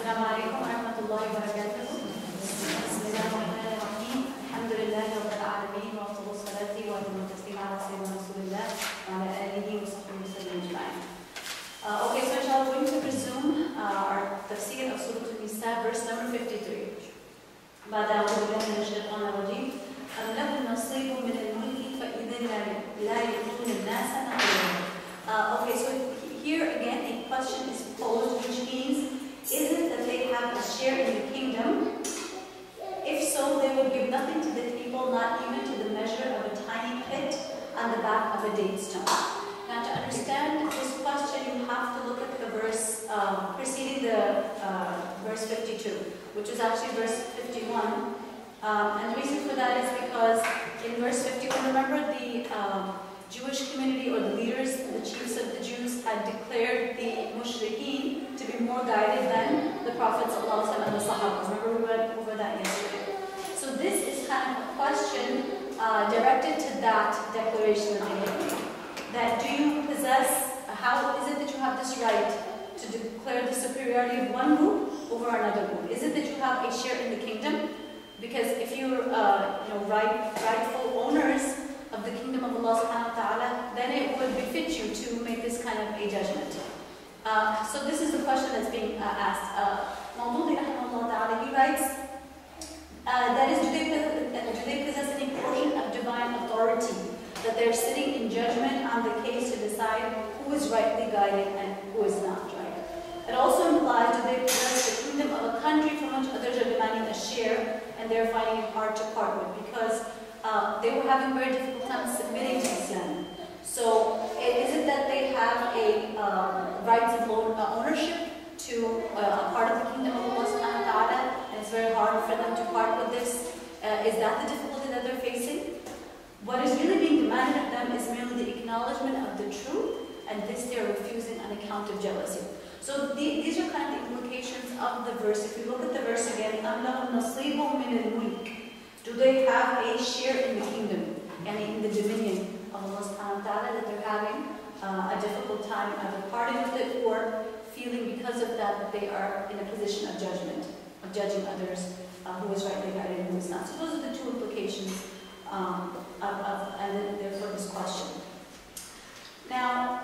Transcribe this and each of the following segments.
السلام عليكم ورحمة الله وبركاته. بسم الله الرحمن الرحيم. الحمد لله رب العالمين وأفضل الصلاة والتسليم على سيدنا رسول الله وعلى آله وصحبه وسلم أجمعين. Okay, so inshallah we're going to resume our Tafsir of Surah An-Nisa, verse number 53. بعد أعوذ بالله من الشيطان الرجيم. أم لهم نصيب من الملك فإذا لا يؤتون الناس نقيرا. Okay, so here again a question is posed, which means, is it that they have a share in the kingdom? If so, they would give nothing to the people, not even to the measure of a tiny pit on the back of a date stone. Now, to understand this question, you have to look at the verse preceding the verse 52, which is actually verse 51. And the reason for that is because in verse 51, remember the Jewish community or the leaders, the chiefs of the Jews had declared the mushrikeen to be more guided than the prophets and the Sahaba. Remember we went over that yesterday. So this is kind of a question directed to that declaration that they made. That do you possess, how is it that you have this right to declare the superiority of one group over another group? Is it that you have a share in the kingdom? Because if you're rightful owners of the kingdom of Allah subhanahu wa ta'ala, then it would befit you to make this kind of a judgment. So this is the question that's being asked. Mawdudi rahimahullah ta'ala, he writes, that is, do they possess any portion of divine authority, that they're sitting in judgment on the case to decide who is rightly guided and who is not, right? It also implies, do they possess the kingdom of a country from which others are demanding a share and they're finding it hard to part with, because they were having very difficult time submitting to Islam. So is it that they have a rights of ownership to a part of the kingdom of Allah subhanahu wa ta'ala, and it's very hard for them to part with this? Is that the difficulty that they're facing? What is really being demanded of them is merely the acknowledgement of the truth, and this they are refusing on account of jealousy. So these are kind of the implications of the verse. If you look at the verse again, أَمْ لَهُمْ نَصِيبٌ مِّنَ الْمُلْكِ, do they have a share in the kingdom and in the dominion of Allah subhanahu wa ta'ala, that they're having a difficult time either parting with it or feeling because of that they are in a position of judgment, of judging others who is rightly guided and who is not. So those are the two implications and therefore this question. Now,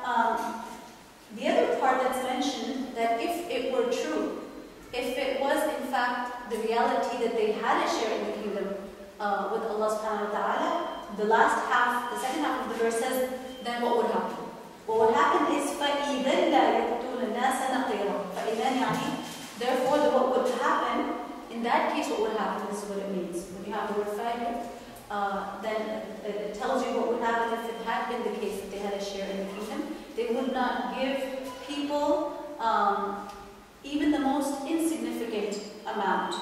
the other part that's mentioned, that if it were true, if it was in fact the reality that they had a share in the kingdom with Allah subhanahu wa ta'ala, the second half of the verse says, then what would happen? What would happen is, فَإِذَنْ لَا يَقْتُونَ النَّاسَ نَقِيرًا. فَإِذَنْ يعني, therefore what would happen, in that case what would happen, this is what it means. When you have the word فَإِذَنْ, then it tells you what would happen if it had been the case that they had a share in the kingdom. They would not give people even the most insignificant amount,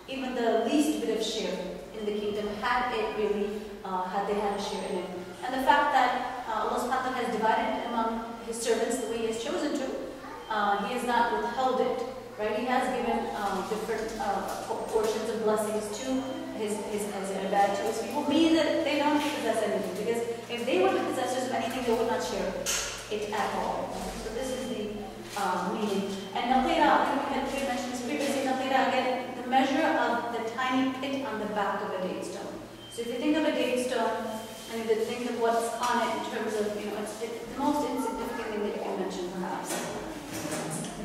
even the least bit of share in the kingdom, had they had a share in it. And the fact that Allah subhanahu wa ta'ala has divided it among His servants the way He has chosen to, He has not withheld it, right? He has given different portions of blessings to His ibad, to His people, meaning that they don't possess anything, because if they were the possessors of anything, they would not share it at all. So this is the meaning. And naqira, I think we had mentioned this previously, naqira, again, the measure of the tiny pit on the back of a date stone. So if you think of a date stone, and you think of what's on it in terms of, it's the most insignificant thing that you can mention, perhaps.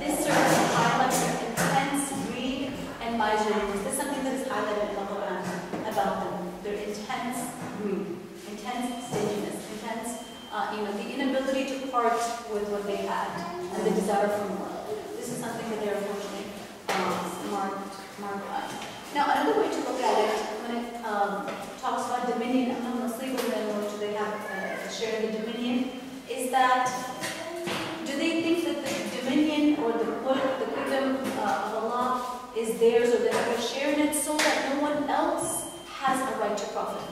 This serves to highlight their intense greed and miserliness. This is something that is highlighted in the Quran about them. Their intense greed, intense stinginess, intense, the inability to part with what they had, and the desire for more. This is something that they're unfortunately marked by. Now, another way to look at it, when it talks about dominion, among Muslims, which they have a share in the dominion, is that, do they think that the dominion or the kingdom of Allah is theirs, or they have a share in it, so that no one else has a right to profit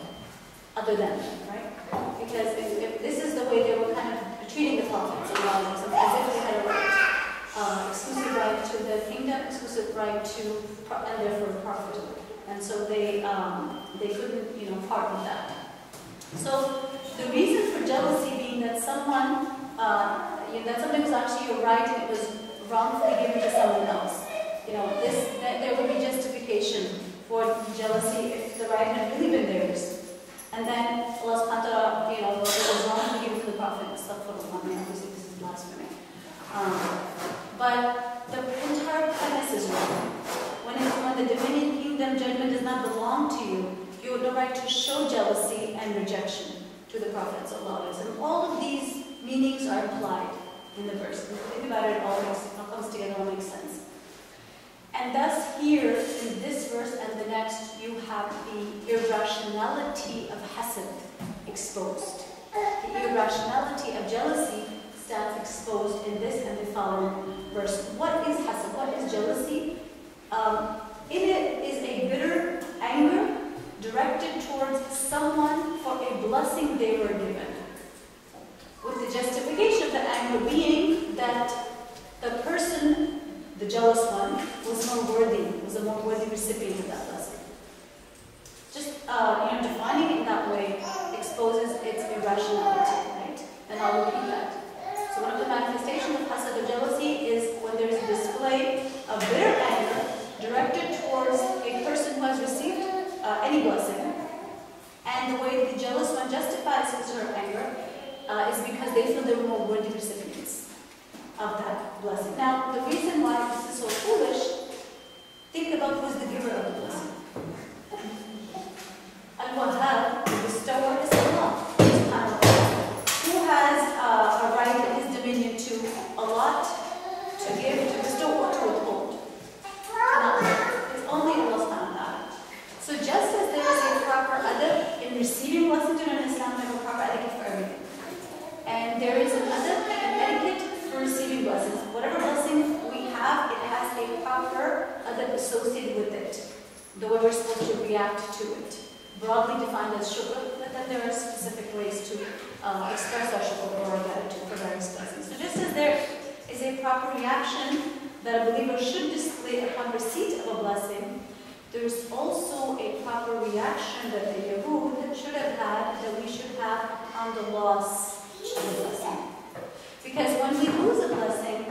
other than them, right? Because if this is the way they were kind of treating the prophets, as if they had a right, exclusive right to the kingdom, exclusive right to, and therefore profit. And so they couldn't, part with that. So the reason for jealousy being that someone, that something was actually your right and it was wrongfully given to someone else. blessedness is wrong. When the dominion, kingdom, judgment does not belong to you, you have no right to show jealousy and rejection to the Prophet ﷺ. And all of these meanings are implied in the verse. If you think about it, it all comes together, all makes sense. And thus here, in this verse and the next, you have the irrationality of hasad exposed. The irrationality of jealousy stands exposed in this and the following verse. What is hasad? What is jealousy? In it is a bitter anger directed towards someone for a blessing they were given, with the justification of the anger being that the person, the jealous one, was a more worthy recipient of that blessing. Just defining it in that way exposes its irrationality, right? And I'll repeat that. So one of the manifestations of hasad or jealousy is when there is a display of bitter anger directed towards a person who has received any blessing, and the way the jealous one justifies his or her anger is because they feel they were more worthy recipients of that blessing. Now, the reason why this is so foolish, think about who's the giver of the blessing. Al-Wahhab, the bestower, is Allah, who has a right in his dominion to allot, to give, to bestow, or to withhold. It's only Allah subhanahu wa ta'ala. So just as there is a proper adab in receiving blessings in Islam, we have a proper etiquette for everything. And there is an adab, an etiquette for receiving blessings. Whatever blessing we have, it has a proper adab associated with it. The way we're supposed to react to it. Broadly defined as shukr, but then there are specific ways to express our shukr or our gratitude for various blessings. So just as there is a proper reaction that a believer should display upon receipt of a blessing, there is also a proper reaction that the Yahud should have had, that we should have upon the loss of a blessing. Because when we lose a blessing,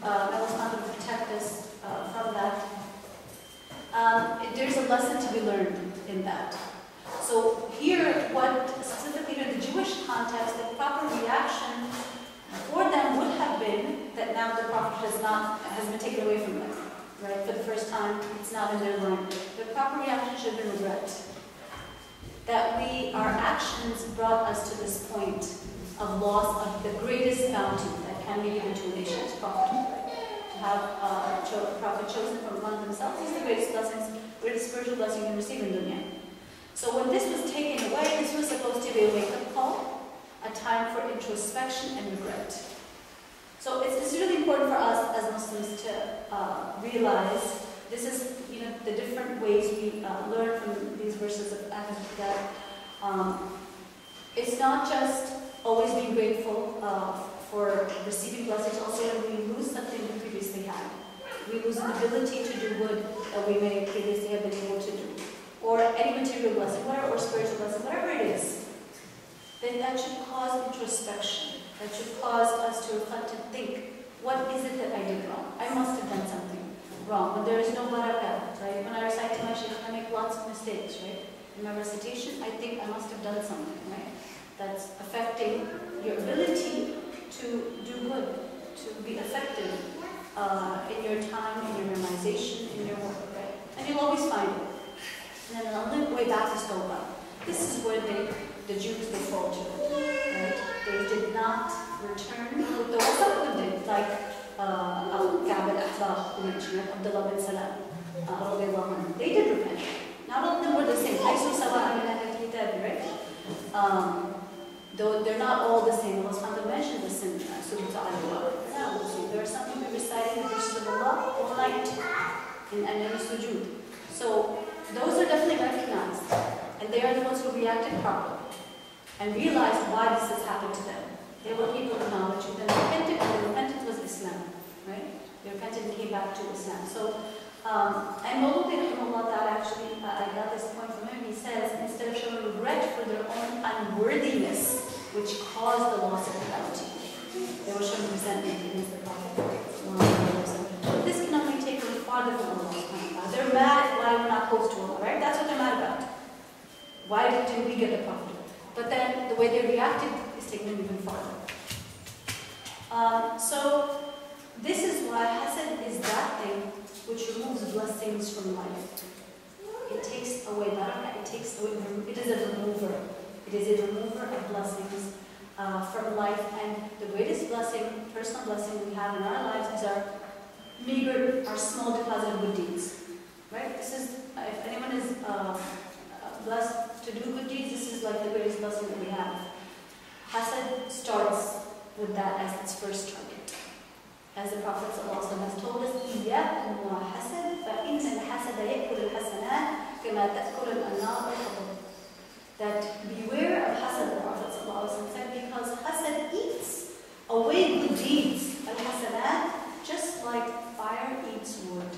Allah subhanahu to protect us from that, there's a lesson to be learned in that. So here, what specifically in the Jewish context, the proper reaction for them would have been that now the Prophet has been taken away from them, right? For the first time, it's not in their line. The proper reaction should have been regret. That our actions brought us to this point of loss of the greatest bounty that can be given to a nation's prophet. To have a prophet chosen from among themselves is the greatest spiritual blessing you can receive in dunya. So when this was taken away, this was supposed to be a wake-up call, a time for introspection and regret. So it's really important for us as Muslims to realize this is, the different ways we learn from these verses of that it's not just always being grateful for receiving blessings, also when we lose something we previously had. We lose an ability to do good that we may previously have been able to do. Or any material blessing, or spiritual blessing, whatever it is, then that should cause introspection. That should cause us to reflect and think, what is it that I did wrong? I must have done something wrong. When there is no barakah, right? When I recite to my shaykh, I make lots of mistakes, right? In my recitation, I think I must have done something, right? That's affecting your ability to do good, to be effective in your time, in your memorization, in your work, right? And you'll always find it. And then the only way back is Tawbah. This is where the Jews, they faltered, right? They did not return with the Wasaq did, like Ka'b al-Ahbab mentioned, Abdullah bin Salam, they did repent. Not all of them were the same. Right? Though they're not all the same. Allah subhanahu mentioned this in Surah Al-Baqarah. There are some people reciting the verses of Allah all night in sujood. So those are definitely recognized, and they are the ones who reacted properly and realized why this has happened to them. They were people of knowledge who then repented, and the repentance was Islam, right? They repented and came back to Islam. So, and Mawludi Rahimahullah Ta'ala actually, I got this point from him, he says, instead of showing regret for their own unworthiness, which caused the loss of the bounty, they were showing resentment against the Prophet. This can only take them farther from Allah. They're mad at why we're not close to Allah, right? That's what they're mad about. Why didn't we get the Prophet? But then the way they reacted is taking them even farther. So this is why hasad is that thing blessings from life. It takes away barakah, it takes away, it is a remover. It is a remover of blessings from life. And the greatest blessing, personal blessing we have in our lives is our meager, our small deposit of good deeds. Right? This is, if anyone is blessed to do good deeds, this is like the greatest blessing that we have. Hasad starts with that as its first target. As the Prophet ﷺ has told us, إِيَّاكُمْ وَحَسَدْ فَإِنَّ الْحَسَدَ يَأْكُلُ الْحَسَنَاتِ كَمَا تَأْكُلُ الْأَنَّارُ الْحَطَبَ. That beware of hasad, the Prophet ﷺ said, because hasad eats away good deeds, al-hasanat, just like fire eats wood.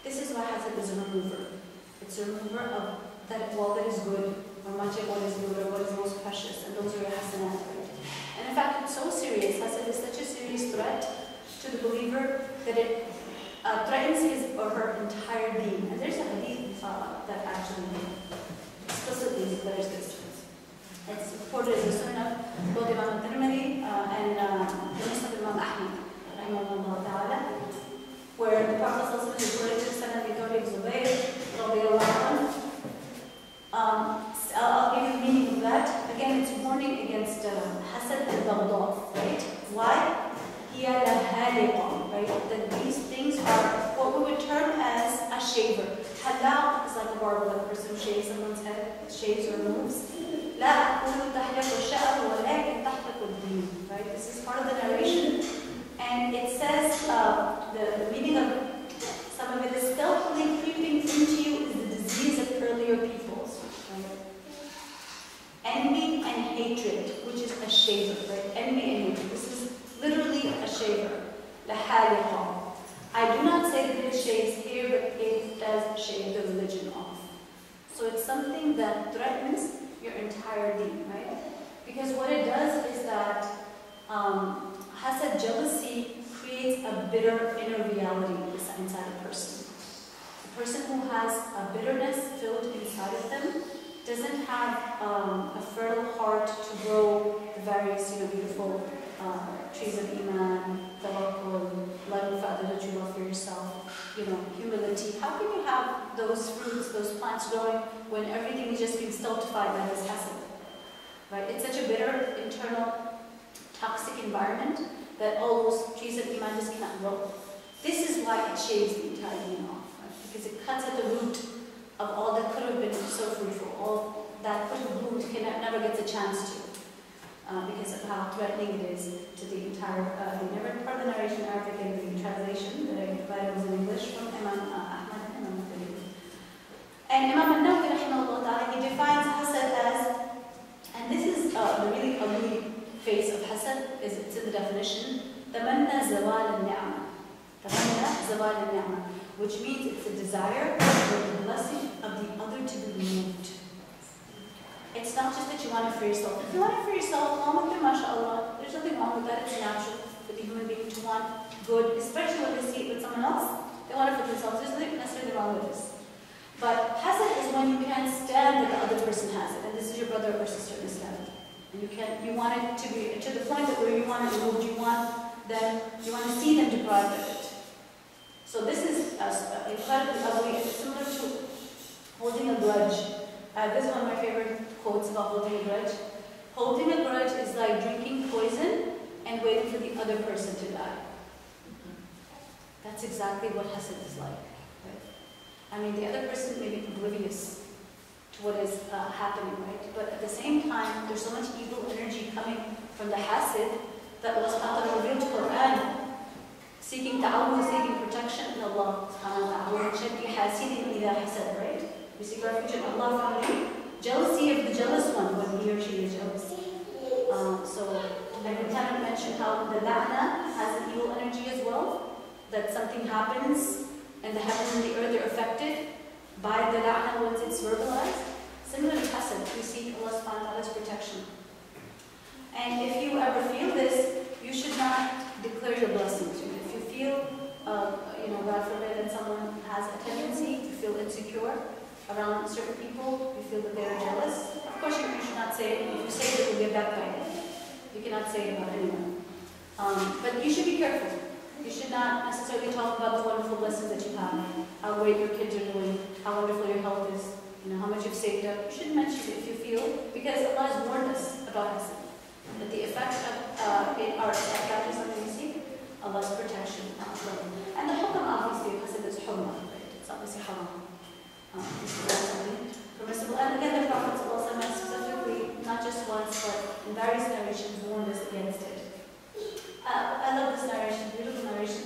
This is why hasad is a remover. It's a remover of that all that is good, or much of what is good, or what is most precious, and those are your hasanat. And in fact, it's so serious. Hasad is such a serious threat to the believer that it threatens his or her entire deen. And there's a hadith that actually explicitly declares this. It's reported in the Sunnah, both Imam al-Tirmidhi and the Muslim Imam Ahmad, rahimahullah ta'ala, where the Prophet ﷺ is reported to Sanad bin Zubayr, radiyallahu anhu. I'll give you the meaning of that. Again, it's warning against hasad and baghdad, right? Why? Hiya lahaliqa, right? That these things are what we would term as a shaver. Halaq is like a barber, like a person who shaves someone's head, shaves or removes. La aqulu tahliqu sha'r walakin tahliqu ad-din, right? This is part of the narration, and it says the meaning of some of it is stealthily creeping into you is the disease of earlier peoples. Envy and hatred, which is a shaver, right? Envy and hatred. This is literally a shaver. Lahaliqa. I do not say that it shaves here, but it does shave the religion off. So it's something that threatens your entire deen, right? Because what it does is that hasad, jealousy, creates a bitter inner reality inside a person. A person who has a bitterness filled inside of them doesn't have a fertile heart to grow the various, beautiful trees of iman, tawakkul, loving for others that you love for yourself, humility. How can you have those fruits, those plants growing when everything is just being stultified by this hasad? Right? It's such a bitter, internal, toxic environment that all those trees of iman just cannot grow. This is why it shaves the entire deen off, right? Because it cuts at the root of all that could have been so fruitful, all that could have bloomed, never gets a chance to, because of how threatening it is to the entire, never part of the narration in Arabic and the translation that I provided was in English from Imam Ahmad and Imam al-Tirmidhi. And Imam al-Nawawi, rahimahullah ta'ala, he defines hasad as, and this is the really ugly face of hasad, it's in the definition, tamanna zawal al-ni'mah. Tamanna zawal al-ni'mah, which means it's a desire for the blessing of the other to be removed. It's not just that you want it for yourself. If you want it for yourself, mashallah, there's nothing wrong with that. It's natural for the human being to want good, especially when they see it with someone else. They want it for themselves. There's nothing necessarily wrong with this. But hasad is when you can't stand that the other person has it, and this is your brother or sister in Islam. And you want it to be to the point that where you want it removed, you want to see them deprived of it. So this is incredibly ugly. It's similar to holding a grudge. This is one of my favorite quotes about holding a grudge. Holding a grudge is like drinking poison and waiting for the other person to die. That's exactly what hasad is like. Right? I mean, the other person may be oblivious to what is happening, right? But at the same time, there's so much evil energy coming from the hasad that Allah subhanahu wa ta'ala revealed to Quran, seeking ta'awud, seeking protection in Allah subhanahu wa ta'ala, right? We seek refuge in Allah from the jealousy of the jealous one when he or she is jealous. So I would kind of mention how the la'na has an evil energy as well, that something happens and the heavens and the earth are affected by the la'na once it's verbalized. Similar to hasad, we seek Allah subhanahu wa ta'ala's protection. And if you ever feel this, you should not declare your blessings. If you feel, God forbid, that someone has a tendency to feel insecure around certain people, you feel that they are jealous, of course you should not say it. If you say it, it will get backbited. You cannot say it about anyone. But you should be careful. You should not necessarily talk about the wonderful blessings that you have, how great your kids are doing, how wonderful your health is, how much you've saved up. You shouldn't mention it if you feel, because Allah has warned us about hasad. That the effect of in our practice on the seek, Allah's protection. And the hukam obviously of hasad is hurma, right? It's obviously haram. This is something permissible. And again, the Prophet ﷺ specifically, not just once, but in various narrations, warned us against it. I love this narration, beautiful narration.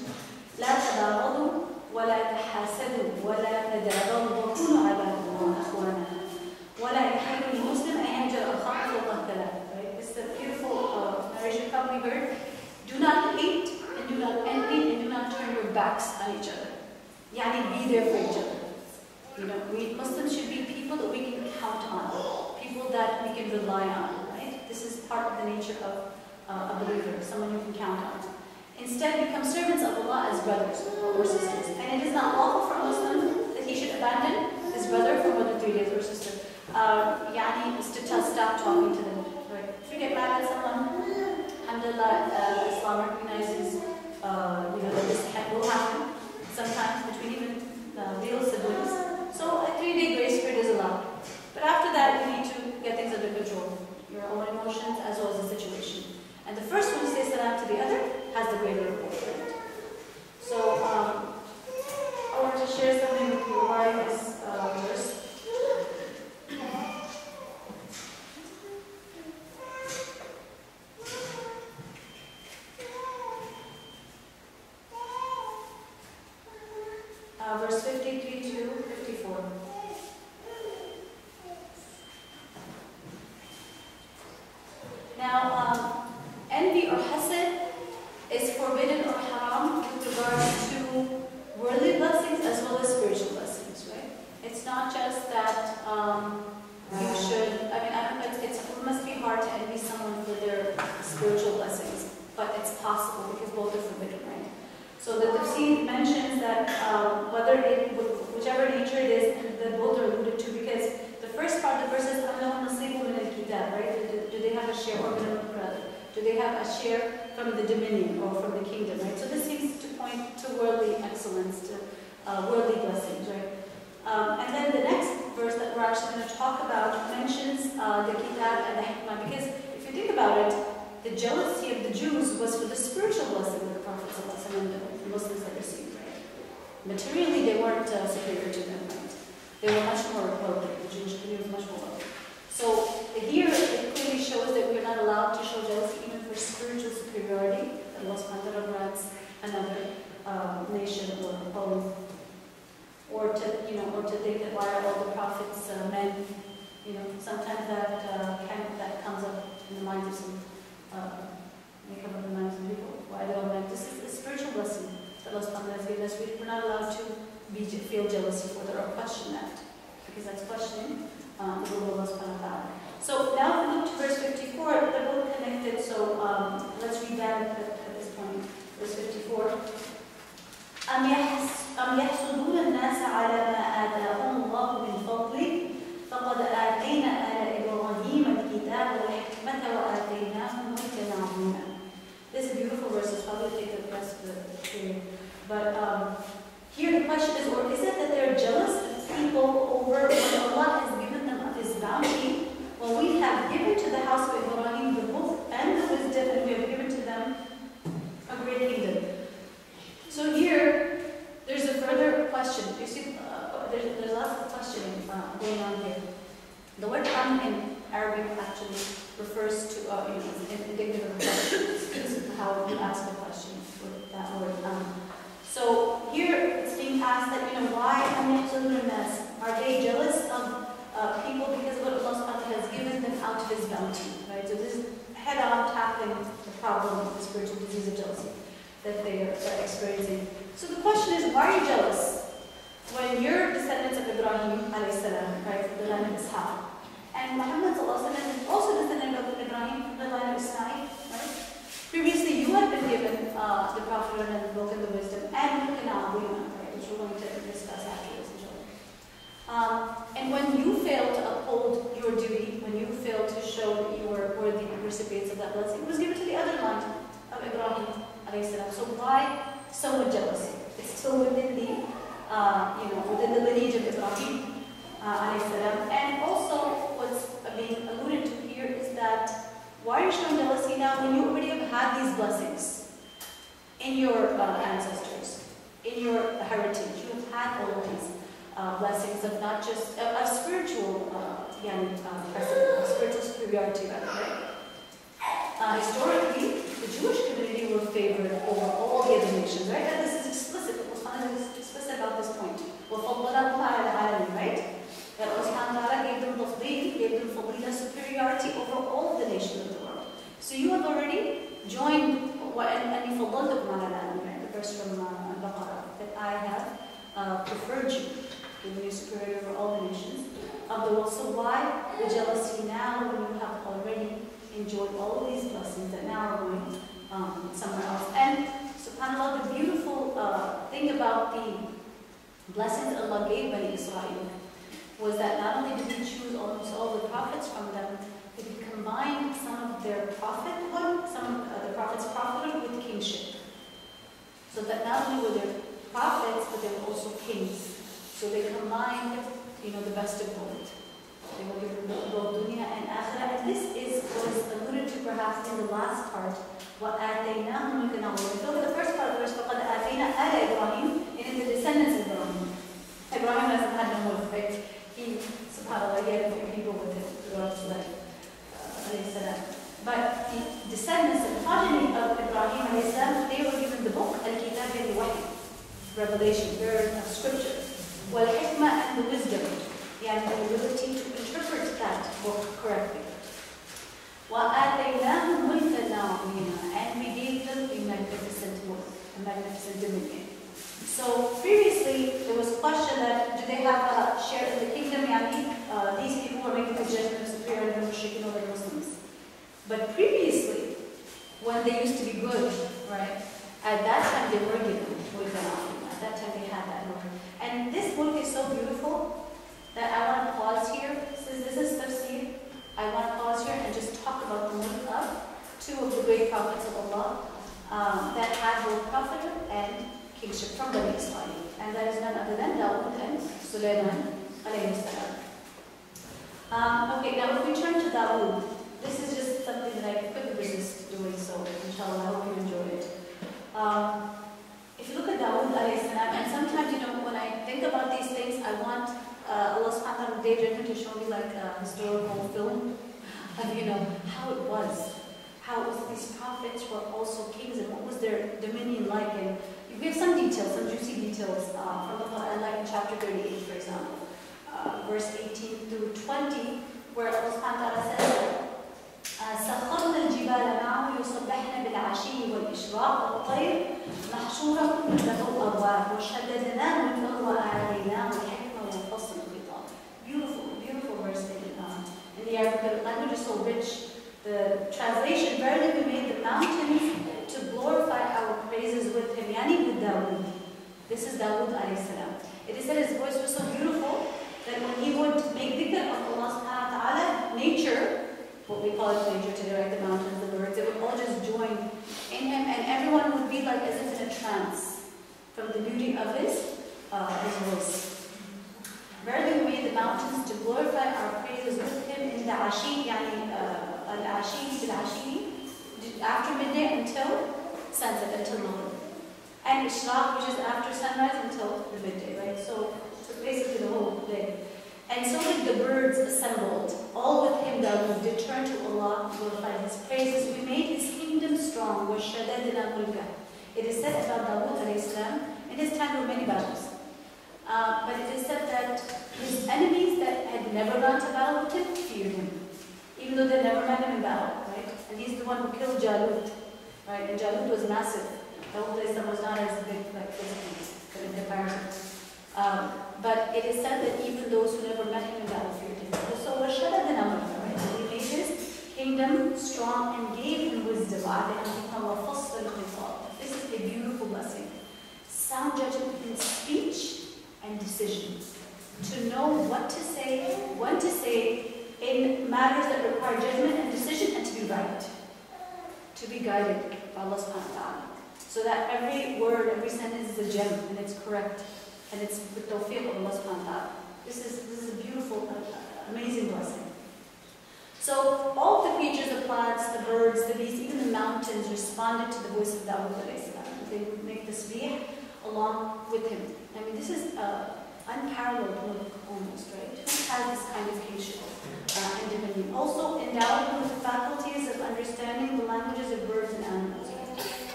لا تباغضوا ولا تحاسدوا ولا تدابروا وكونوا عباد الله إخوانا ولا يحل للمسلم أن يهجر أخاه فوق الثلاث. Right? This is a beautiful narration probably heard. Do not hate and do not envy and do not turn your backs on each other. Yani be there for each other. We Muslims should be people that we can count on, people that we can rely on. Right? This is part of the nature of a believer, someone you can count on. Instead, become servants of Allah as brothers or sisters. And it is not lawful for a Muslim that he should abandon his brother for more than 3 days or sister. Yani is to stop talking to them. Right? If you get mad at someone, alhamdulillah, Islam recognizes that this will happen sometimes between even real siblings. So a 3-day grace period is allowed. But after that, you need to get things under control. Your own emotions as well as the situation. And the first one to say salam to the other has the greater reward. Right? So I want to share something with you regarding this verse. Verse 53 to 54. Now, envy or hasad is forbidden or haram with regards to worldly blessings as well as spiritual blessings, right? It's not just that you should, it must be hard to envy someone for their spiritual blessings, but it's possible because both are forbidden, right? So the Tafsir mentions that whichever nature it is, that both are alluded to, because the first part of the verse is, right? Do they have a share, or do they have a share from the dominion or from the kingdom, right? So this seems to point to worldly excellence, to worldly blessings, right? And then the next verse that we're actually going to talk about mentions the kitab and the hikmah, because if you think about it, the jealousy of the Jews was for the spiritual blessing that the Prophet and the Muslims had received, right? Materially, they weren't superior to them, right? They were much more wealthy. The Jewish community was much more wealthy. So here it clearly shows that we're not allowed to show jealousy even for spiritual superiority. That Allah subhanahu wa ta'ala grants another nation or home, or to think that why are all the prophets men? Sometimes that comes up in the minds of some people. Why do all men? This is a spiritual blessing that Allah subhanahu wa ta'ala has given us. We're not allowed to feel jealousy for that or question that, because that's questioning the will of Allah subhanahu wa ta'ala. So now we look to verse 54, they're both connected, so let's read that at this point. Verse 54. أَمْ يَحْسُدُونَ النَّاسَ عَلَى مَا آتَاهُمُ اللَّهُ مِنْ فَضْلِهِ فَقَدْ آتَيْنَا آلَ إِبْرَاهِيمَ الْكِتَابَ وَالْحِكْمَةَ وَآتَيْنَاهُمْ مُلْكًا عَظِيمًا. This is a beautiful verse, I'll probably take the rest of the period. But here the question is, or is it that they're jealous of people over what Allah has given them of His bounty? Well, we have given to the house of Ibrahim the book and the wisdom, and we have given to them a great kingdom. So here, there's a further question. You see, there's lots of questioning going on here. The word in Arabic actually refers to indicative of questions. This is how you ask a question with that word. So here it's being asked that, why are they jealous of people because of what Allah subhanahu wa ta'ala has given them out of His bounty, right? So this is head-on tackling the problem of the spiritual disease of jealousy that they are experiencing. So the question is, why are you jealous when you're descendants of Ibrahim alayhi salam, right, from the line of Ishaq? And Muhammad sallallahu alaihi wasallam is also descendant of Ibrahim from the line of Ismail, right? Previously, you had been given the Prophet and the book and the wisdom, and right, which we're going to discuss after this, inshallah. And when you failed to uphold your duty, when you failed to show that you were worthy recipients of that blessing, it was given to the other line of Ibrahim alayhi salam. So why somewhat jealousy. It's still within the, within the lineage of Ibrahim, alayhi salam. And also, what's being alluded to here is that why are you showing jealousy now when you already have had these blessings in your ancestors, in your heritage? You have had all of these blessings of not just a spiritual precedent, of spiritual superiority, right? Historically, the Jewish community were favored over all the other nations, right? And this is explicit. Allah is explicit about this point. Right? That Allah gave them tafdeel, gave them fadila, superiority over all of the nations of the world. So you have already joined, and the verse from Al-Baqarah, that I have preferred you, giving you superiority over all the nations of the world. So why the jealousy now when you have already enjoyed all of these blessings that now are going somewhere else? And subhanAllah, the beautiful thing about the blessings Allah gave Bani Israel was that not only did He choose almost all the prophets from them, but He combined some of their prophethood, some of the prophets' prophethood with kingship. So that not only were they prophets, but they were also kings. So they combined, the best of both. They were given both dunya and akhirah. And this was alluded to perhaps in the last part. وَآتَيْنَاهُمْ مُلْكًا عَظِيمًا. If you look at the first part of the verse, فَقَدْ آتَيْنَا آلَ Ibrahim, and in the descendants of Ibrahim. Ibrahim hasn't had no more effect. He, subhanAllah, he had a few people with him throughout his life. But the descendants and progeny of Ibrahim, they were given the book, Al-Kitab al-Wahy, revelation, word of scripture. Wal-Hikmah, and the wisdom, and the ability to interpret that book correctly. وَآتَيْنَاهُمْ مُلْكًا عَظِيمًا, and we gave them a magnificent mulk, a magnificent dominion. So previously there was a question that do they have a share in the kingdom? These people were making the judgment of superiority over Mushrikeen over Muslims. But previously, when they used to be good, right? At that time they were given mulk. At that time they had that mulk. And this mulk is so beautiful that I want to pause here. Since this is Tafsir, I want to pause here and just talk about the mulk of two of the great prophets of Allah that had both prophethood and kingship from Bani Israel. And that is none other than Dawood and Sulaiman alayhi salam. Okay, now if we turn to Dawood, this is just something that I couldn't resist doing, so inshallah, I hope you enjoy it. If you look at Dawood alayhi salam, and sometimes, when I think about these things, I want Allah subhanahu wa ta'ala to show me like a historical film of, how it was. How these prophets were also kings and what was their dominion like. And we have some details, some juicy details from the Quran, like in chapter 38, for example, verse 18 through 20, where Allah subhanahu wa ta'ala says, سَخَّرْنَا الْجِبَالَ مَعَهُ يُصَبِّحْنَ بِالْعَشِيِّ وَالْإِشْرَاقِ وَالطَّيْرِ مَحْشُورَةٌ لَهُ أَبْوَابٌ وَشَدَّدْنَاهُ مِنْهُ وَآتَيْنَاهُ الْحِكْمَةَ وَفَصْلَ الْخِطَابِ. Beautiful, beautiful verse in the Arabic language is so rich. The translation, verily we made the mountains to glorify our praises with him, yani with Dawood. This is Dawood alayhi salam. It is said his voice was so beautiful that when he would make dhikr of Allah subhanahu wa ta'ala, nature, what we call it nature today, right, the mountains, the birds, they would all just join in him, and everyone would be like as if in a trance from the beauty of his voice. Verily we made the mountains to glorify our praises with him in the ashi, yani after midday until sunset, until Maghrib. And Ishraq, which is after sunrise until the midday, right? So basically the whole day. And so did the birds assembled, all with him Dawood did turn to Allah, glorify his praises. We made his kingdom strong, وَشَدَدْنَا مُلْكَهُ. It is said about Dawood alayhi salam, in his time there were many battles. But it is said that his enemies that had never gone to battle with him feared him, even though they never met him in battle, right? And he's the one who killed Jalut, right? And Jalut was massive. Dawood was not as big, like physically, in comparison. But it is said that even those who never met him in battle feared him. So وَشَدَدْنَا مُلْكَهُ, right? So he made his kingdom strong and gave him wisdom. This is a beautiful blessing. Sound judgment in speech and decision. To know what to say, when to say, in matters that require judgment and decision, and to be right. To be guided by Allah subhanahu wa ta'ala. So that every word, every sentence is a gem, and it's correct, and it's with tawfiq of Allah subhanahu wa ta'ala. This is a beautiful, amazing blessing. So all the creatures, the plants, the birds, the beasts, even the mountains responded to the voice of Dawood alayhi salam. They would make tasbih along with him. I mean, this is unparalleled mulk almost, right? Who has this kind of kingship and dominion? Also endowed him with the faculties of understanding the languages of birds and animals.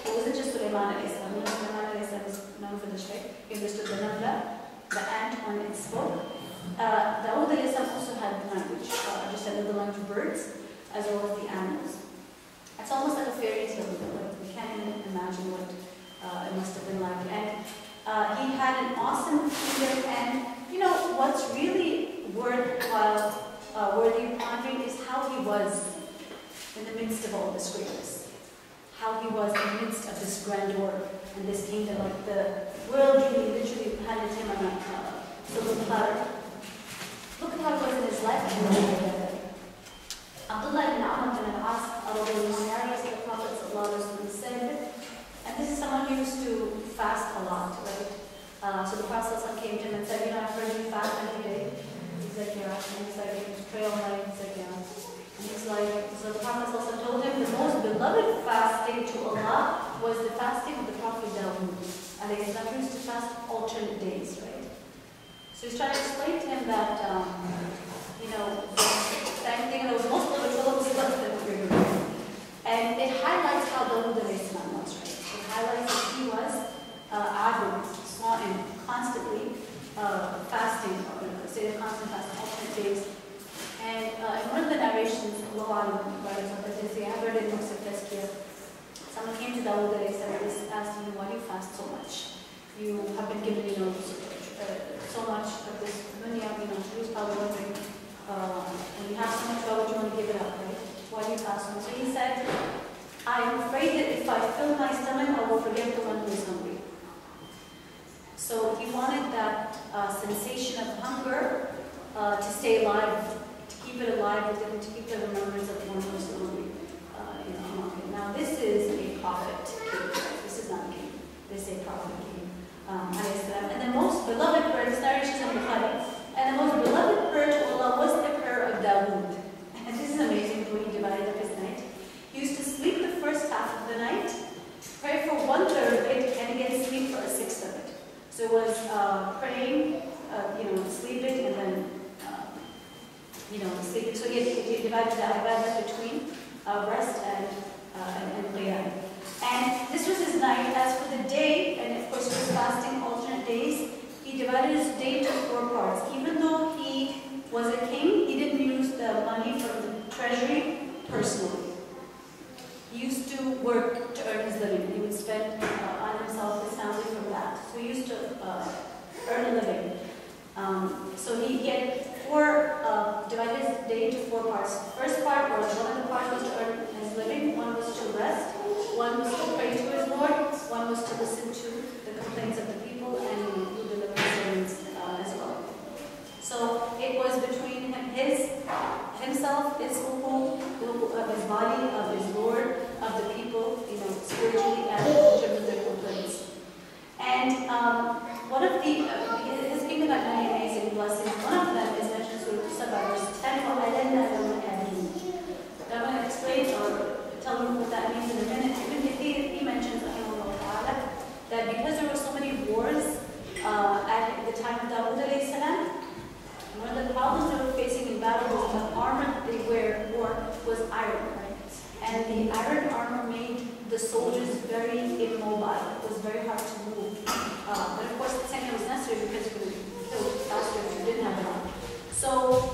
It wasn't just Sulaiman alayhi salam. Sulaiman alayhi salam is known for this, right? He understood the namla, the ant when it spoke. Dawood alayhi salam also had language, understanding the language of birds as well as the animals. It's almost like a fairy tale, like we can't even imagine what it must have been like. And he had an awesome kingdom, and you know what's really worthwhile, worthy of pondering is how he was in the midst of all this greatness. How he was in the midst of this grandeur and this kingdom, like the world really literally handed him on a silver platter. Look at how it was in his life. Abdullah ibn Amr ibn al-As, the Prophet said, and this is someone who used to fast a lot, right? So the Prophet came to him and said, you know, I've heard you fast every day. He's like, yeah. And he's like, you pray all night. He's like, yeah. And he's like, so the Prophet told him the most beloved fasting to Allah was the fasting of the Prophet Dawood. And he used to fast alternate days, right? So he's trying to explain to him that, you know, the thing that was most beloved was less than what you're doing. And it highlights how Dawood was, right? It highlights that he was adamant, constantly fasting, say the constant fasting, alternate days. And in one of the narrations, Allah I heard in books of Tafsir, someone came to Dawood and asked him, why do you fast so much? You have been given, you know, so much of this dunya, you know, he was probably wondering, when you have so much, why would you want to give it up, right? Why do you fast so much? So he said, I am afraid that if I fill my stomach, I will forget the one who is hungry. So he wanted that sensation of hunger to stay alive, to keep it alive with him, to keep the remembrance of the one who is hungry. Now this is a prophet king. This is not a king. This is a prophet king. And the most beloved prayer, this narration is in Bukhari, and the most beloved prayer to Allah was the prayer of Dawood. And this is amazing the way he divided up his night. He used to sleep the first half of the night, pray for 1/3 of it, and again sleep for a 1/6 of it. So it was praying, sleeping, and then, sleeping. So he divided the ibadah between rest and qiyam. And this was his night. As for the day, and of course he was fasting alternate days, he divided his day into 4 parts. Even though he was a king, he didn't use the money from the treasury personally. He used to work to earn his living. He would spend on himself, his family from that. So he used to earn a living. So he had divided his day into 4 parts. The first part was, one of the parts was to earn his living, one was to rest, one was to pray to his Lord, one was to listen to the complaints of the people, and do the sermons as well. So it was between himself, his hukum, of his body, of his Lord, of the people, spiritually and in terms of their complaints. And one of his kingdom had many amazing blessings. One of them is mentioned in Surah, verse 10. I'm going to explain or tell you what that means in a minute. He mentions that because there were so many wars at the time of Dawood alayhi salam, one of the problems they were facing in battle was the armor that they wore was iron, right? And the iron armor made the soldiers very immobile. It was very hard to move. But of course, the same was necessary because you would kill faster if you didn't have it on. So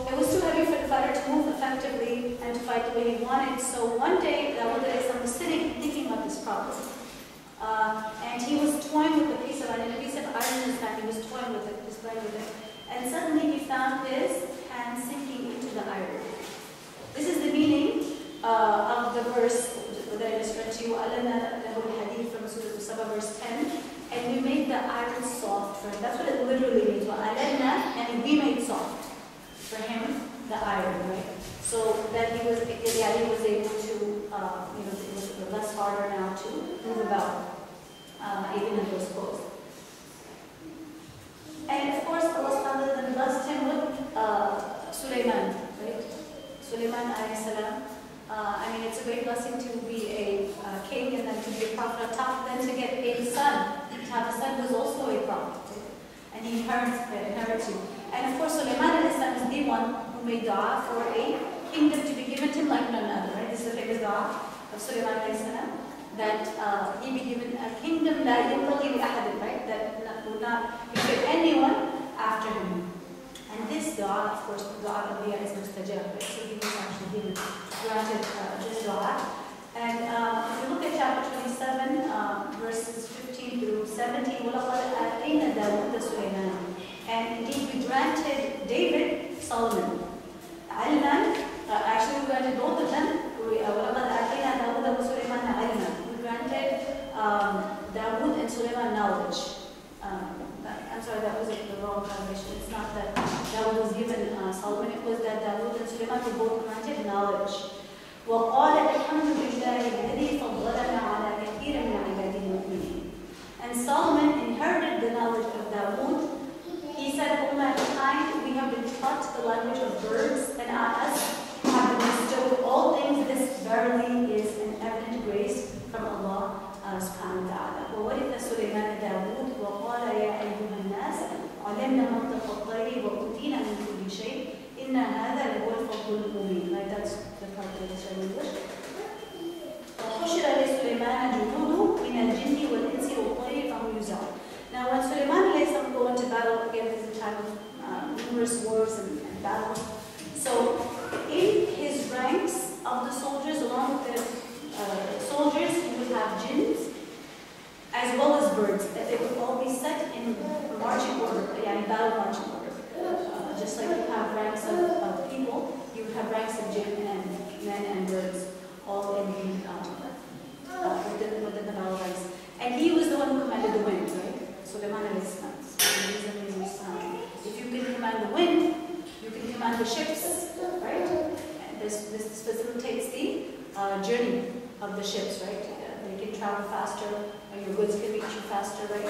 it was too heavy for the fighter to move effectively and to fight the way he wanted. So one day, Dawood was sitting thinking about this problem. And he was toying with a piece of iron. A piece of iron in his hand, he was toying with it, just playing with it. And suddenly he found his hand sinking into the iron. This is the meaning of the verse that I just read to you, hadith from Surah verse 10. And we made the iron soft for him. That's what it literally means. And we made soft for him the iron, right? So that he was able to, it was less harder now to move about. even in those clothes. And of course, Allah subhanahu wa ta'ala blessed him with Sulaiman, right? Sulaiman alayhi salam. I mean, it's a great blessing to be a king and then to be a prophet on top, then to get a son, to have a son who's also a prophet. Right? And he inherits you. And of course, Sulaiman alayhi salam is the one who made dua for a kingdom to be given to him like none other. Right? This is the famous dua of Sulaiman alayhi salam, that he be given a kingdom that right? That would not be given anyone after him. And this dua, of course, the dua of Anbiya is mustajab, right? So he was actually given, granted this dua. And if you look at chapter 27, verses 15 through 17, وَلَقَدْ آتَيْنَا دَاوُودَ سُلَيْمَانَ. And indeed, we granted David Solomon. Actually, we granted both of them. وَلَقَدْ آتَيْنَا دَاوُودَ وَسُلَيْمَانَ عِلْمًا. We granted Dawood and Sulaiman knowledge. I'm sorry, that was the wrong translation. It's not that Dawood was given Solomon, it was that Dawood and Sulaiman were both granted knowledge. وَقَالَ الْحَمْدُ لِلَّهِ الَّذِي فَضَّلَنَا عَلَى كَثِيرٍ مِنْ عِبَادِهِ الْمُؤْمِنِينَ. And Solomon inherited the knowledge of Dawood. He said, O mankind, we have been taught the language of birds, and us have been bestowed all things. This verily is an evident grace from Allah subhanahu wa ta'ala. وَوَرِثَ سُلَيْمَانَ دَاوُودَ وَقَالَ يَا أَيُّهَا النَّاسِ عَلِمْنَا مَنطِقَ الطَّيْرِ وَأُوتِينَا مِنْ كُلِّ شَيْءٍ إِنَّ هَذَا لَهُوَ الْفَضْلُ الْمُبِينُ. Like that's the part that is in English. وَحُشِرَ لِسُلَيْمَانَ جُنُودُهُ مِنَ الْجِنِّ وَالْإِنسِ وَالطَّيْرِ فَهُمْ يُوزَعُونَ. Now when Sulaiman alayhi salam go into battle, again this is a time of numerous wars and battles. So in his ranks of the soldiers, along with the soldiers, he would have jinns as well as birds, that they would all be set in marching order, in battle marching order. Just like you have ranks of people, you would have ranks of jinn and men and birds, all in within the battle ranks. And he was the one who commanded the wind, right? Sulaiman alayhi salam. If you can command the wind, you can command the ships, right? And this facilitates the journey of the ships, right? They can travel faster, or your goods can reach you faster, right?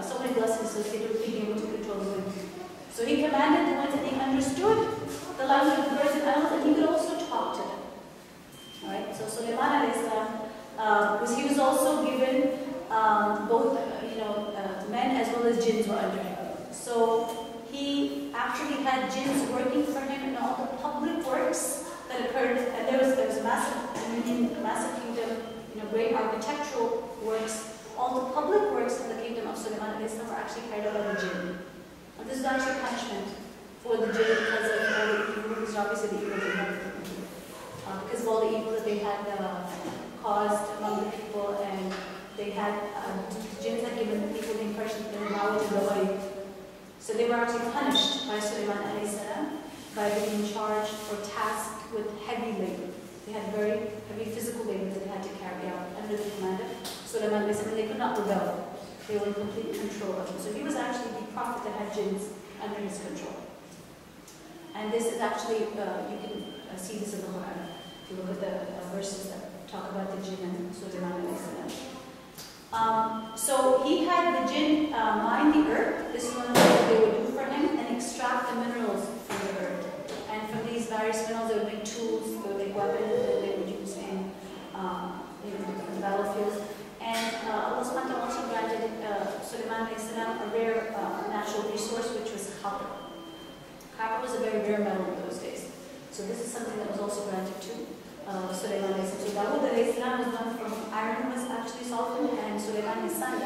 So many blessings associated with being able to control the wind. So he commanded the winds, and he understood the language of the birds and animals, and he could also talk to them. All right. So Sulaiman alayhi salam he was also given both men as well as jinns were under him. So he actually had jinns working for him in all the public works that occurred, and there was a massive kingdom, great architectural works. All the public works in the kingdom of Sulaiman alayhi salam were actually carried out by the jinn. And this is actually punishment for the jinn because of all the evil, because obviously the evil they had, because of all the evil that they had caused among the people, and they had jinns had given people the impression that they were now to go. So they were actually punished by Sulaiman alayhi salam by being charged or tasked with heavy labor. They had very heavy physical labor that they had to carry out under the command of Sulaiman alayhi salam. They could not rebel. They were in complete control of him. So he was actually the prophet that had jinns under his control. And this is actually, you can see this in the Quran. If you look at the verses that talk about the jinn and Sulaiman alayhi salam. So he had the jinn mine the earth. This is one of the things they would do for him, and extract the minerals from the earth. And from these various minerals, they would make tools, they would make weapons that they would use in the battlefields. And Allah subhanahu wa ta'ala also granted Sulaiman alayhi salam a rare natural resource, which was copper. Copper was a very rare metal in those days. So this is something that was also granted to Sulaiman alayhi salam. So Dawood alayhi salam was one from iron, was actually Solomon, and Sulaiman, his son,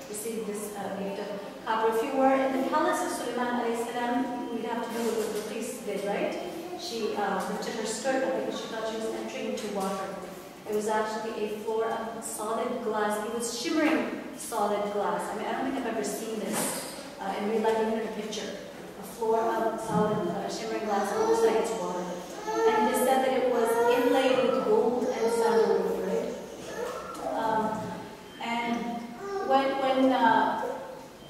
received this gift of copper. If you were in the palace of Sulaiman alayhi salam, we'd have to do what the priest did, right? She lifted her skirt up because she thought she was entering into water. It was actually a floor of solid glass. It was shimmering solid glass. I mean, I don't think I've ever seen this in real life, even in a picture. A floor of solid shimmering glass, it looks like it's water. And it is said that it was inlaid with gold and sandalwood, right? And when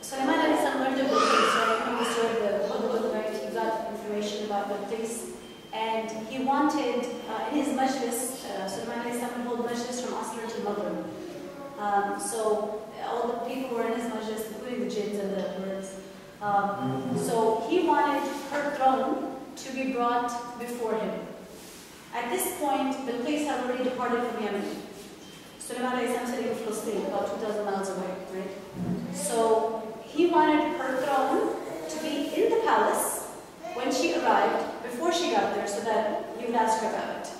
Sulaiman alayhi salam learned of the place, right? He was sort of the Hudhud, right? He got information about the place. And he wanted, in his majlis, Sulaiman alayhi salam would hold majlis from Asr to Maghrib. So all So he wanted her throne to be brought before him. At this point, the place had already departed from Yemen. Sulaiman is sitting in Palestine, about 2,000 miles away, right? So he wanted her throne to be in the palace when she arrived, before she got there, so that he would ask her about it.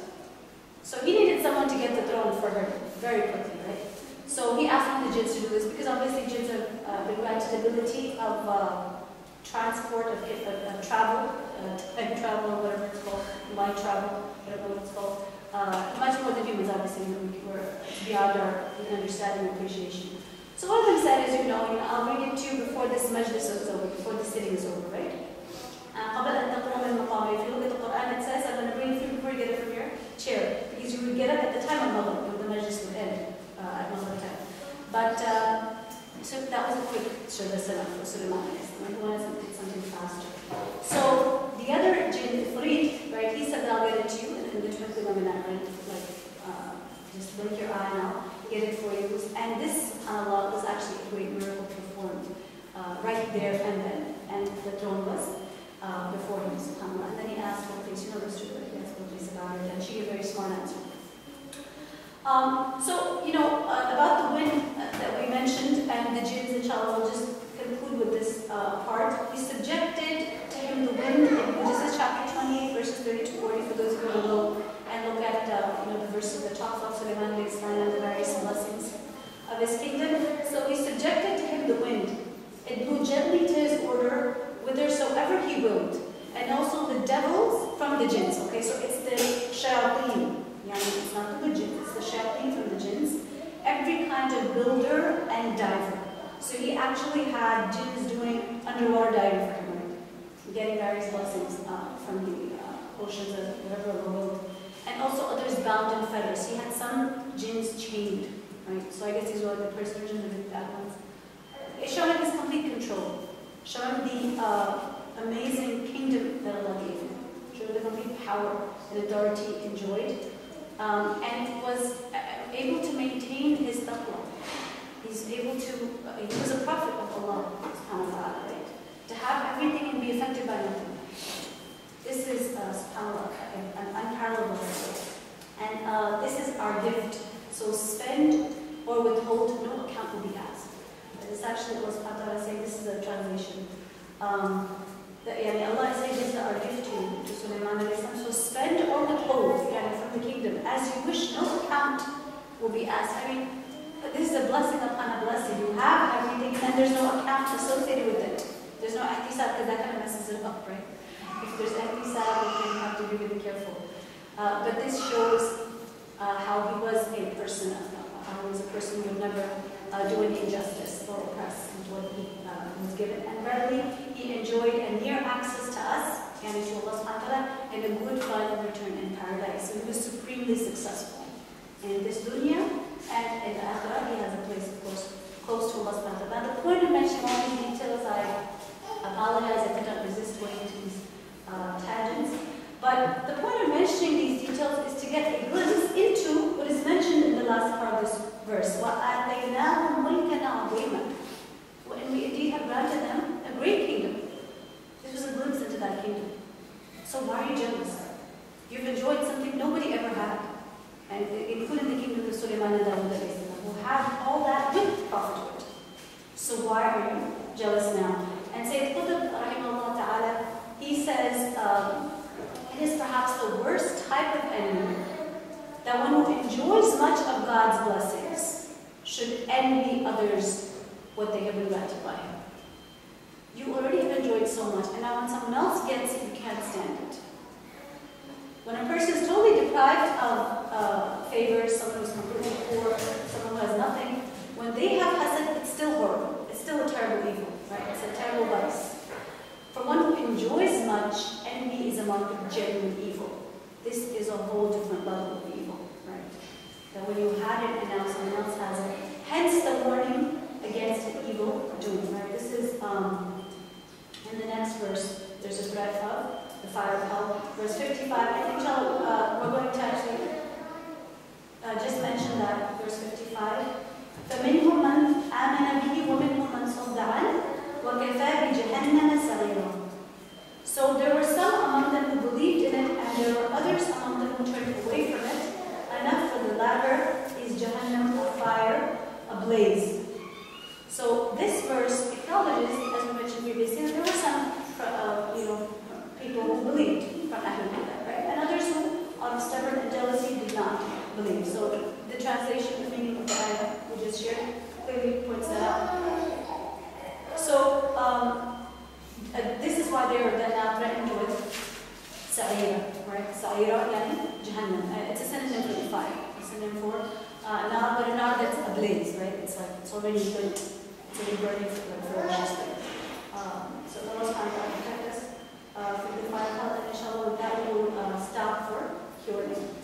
So he needed someone to get the throne for her very quickly, right? So he asked one of the jinns to do this, because obviously jinns have been granted ability of transport, of travel, time travel, or whatever it's called, light travel, whatever it's called. Much more than humans, obviously, we're beyond our understanding and appreciation. So one of them said, as you know, I'll bring it to you before this majlis is over, before the sitting is over, right? If you look at the Quran, it says, I'm going to bring it to you before you get it from your chair. Because you would get up at the time of Maghrib, when the majlis would end at Maghrib time. But, so that was a quick Surah for Sulaiman. He wanted something faster. So the other jinn, Farid, right, he said, I'll get it to you in the twinkling of an eye, right? Like, just blink your eye and I'll get it for you. And this, subhanAllah, was actually a great miracle performed right there and then. And the throne was before him, subhanAllah. And then he asked for things, you know the story, he asked for things about it, and she gave a very smart answer. So, about the wind that we mentioned, and the jinns, inshallah, we'll just conclude with this part. We subjected to him the wind, this is chapter 28, verses 30 to 40, for those who want to go and look at the verses that talk about Sulaiman and the various blessings of his kingdom. So we subjected to him the wind. It blew gently to his order, whithersoever he willed, and also the devils from the jinns. Okay, so it's the shayateen. It's not the good jinns, it's the shayateen from the jinns. Every kind of builder and diver. So he actually had jinns doing underwater diving for him, right? Getting various blessings from the oceans or whatever of the world. And also others bound in fetters. He had some jinns chained, right? So I guess these were like the first versions of the bad ones. It showed him his complete control. Showed him the amazing kingdom that Allah gave him. Showed him the complete power and authority he enjoyed. And was able to maintain his taqwa. He's able to, he was a prophet of Allah, subhanahu wa ta'ala, right? To have everything and be affected by nothing. This is, subhanAllah, an unparalleled resource. And this is our gift. So spend or withhold, no account will be asked. This actually was subhanahu wa ta'ala saying, this is a translation. Allah is saying, this is our gift to Sulaiman. So spend or withhold from the kingdom as you wish, no account will be asked. I mean, this is a blessing upon a blessing. You have everything and there's no account associated with it. There's no ihtisab, because that kind of messes it up, right? If there's ihtisab, you have to be really careful. But this shows how he was a person, how he was a person who would never do any injustice or oppress what he was given. And rarely he enjoyed a near access to us, and to Allah subhanahu wa ta'ala, and a good final return in paradise. So he was supremely successful. In this dunya and in the akhirah, he has a place, of course, close to Allah subhanahu wa ta'ala. Now, the point of mentioning all these details, I apologize, I cannot resist going into these tangents. But the point of mentioning these details is to get a glimpse into what is mentioned in the last part of this verse. وَآتَيْنَاهُمْ مُلْكًا عَظِيمًا. And we indeed have granted them a great kingdom. This was a glimpse into that kingdom. So why are you jealous? You've enjoyed something nobody ever had, and including the kingdom of Sulaiman and Dawood, who had all that with prophethood. So why are you jealous now? And Sayyid Qutb, rahimahullah ta'ala, he says, it is perhaps the worst type of enemy that one who enjoys much of God's blessings should envy others what they have been granted by Him. You already have enjoyed so much, and now when someone else gets it, you can't stand it. When a person is totally deprived of favors, someone who's completely poor, someone who has nothing, when they have hasad, it's still horrible. It's still a terrible evil, right? It's a terrible vice. For one who enjoys much, envy is a mark of genuine evil. This is a whole different level of evil, right? That when you had it and now someone else has it. Hence the warning against an evil doing, right? This is, in the next verse, there's a threat of the fire of hell. Verse 55, I think we're going to actually just mention that, verse 55. فَمِنْهُمْ مَنْ آمَنَ بِهِ وَمِنْهُمْ مَنْ صَدَّ عَنْهُ وَكَفَى بِجَهَنَّمَ synonym for. But a nar that's ablaze, right? It's like it's already lit. It's already burning for a master. So Allah subhanahu wa ta'ala protect us from the fire. And inshallah, with that we will stop for Q&A.